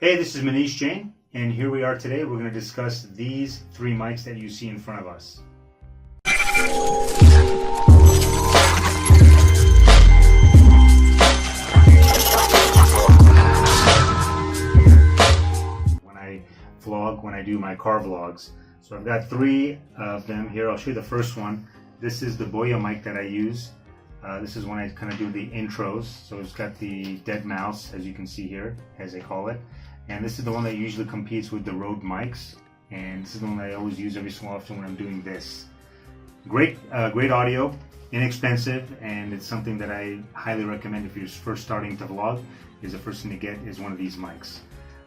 Hey, this is Manish Jain, and here we are today. We're going to discuss these three mics that you see in front of us. When I vlog, when I do my car vlogs. So I've got three of them here. I'll show you the first one. This is the Boya mic that I use. This is when I kind of do the intros. So it's got the dead mouse, as you can see here, as they call it. And this is the one that usually competes with the Rode mics. And this is the one that I always use every so often when I'm doing this. Great audio, inexpensive, and it's something that I highly recommend if you're first starting to vlog. Is the first thing to get is one of these mics.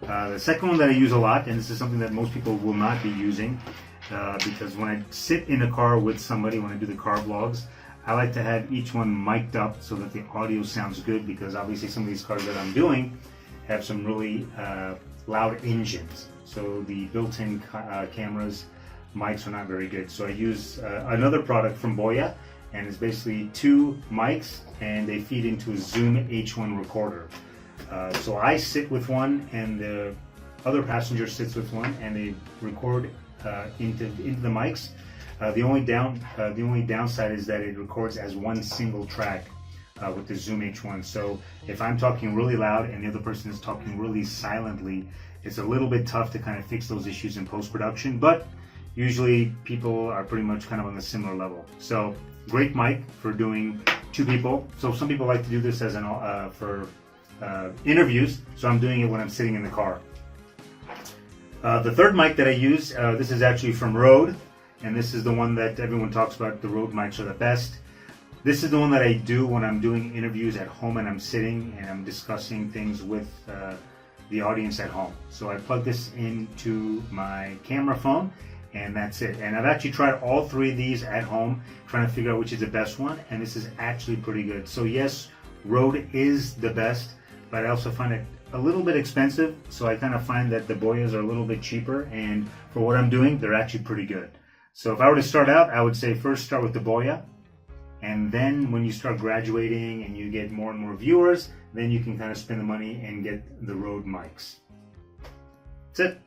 The second one that I use a lot, and this is something that most people will not be using, because when I sit in a car with somebody, when I do the car vlogs, I like to have each one mic'd up so that the audio sounds good, because obviously some of these cars that I'm doing have some really loud engines. So the built-in cameras, mics are not very good. So I use another product from Boya, and it's basically two mics and they feed into a Zoom H1 recorder. So I sit with one and the other passenger sits with one, and they record into the mics. The only downside is that it records as one single track with the Zoom H1. So if I'm talking really loud and the other person is talking really silently, it's a little bit tough to kind of fix those issues in post-production, but usually people are pretty much kind of on a similar level. So great mic for doing two people. So some people like to do this as for interviews, so I'm doing it when I'm sitting in the car. The third mic that I use, this is actually from Rode, and this is the one that everyone talks about. The Rode mics are the best. This is the one that I do when I'm doing interviews at home and I'm sitting and I'm discussing things with the audience at home. So I plug this into my camera phone, and that's it. And I've actually tried all three of these at home, trying to figure out which is the best one, and this is actually pretty good. So yes, Rode is the best, but I also find it a little bit expensive. So I kind of find that the Boyas are a little bit cheaper, and for what I'm doing, they're actually pretty good. So if I were to start out, I would say first start with the Boya, and then when you start graduating and you get more and more viewers, then you can kind of spend the money and get the Rode mics. That's it.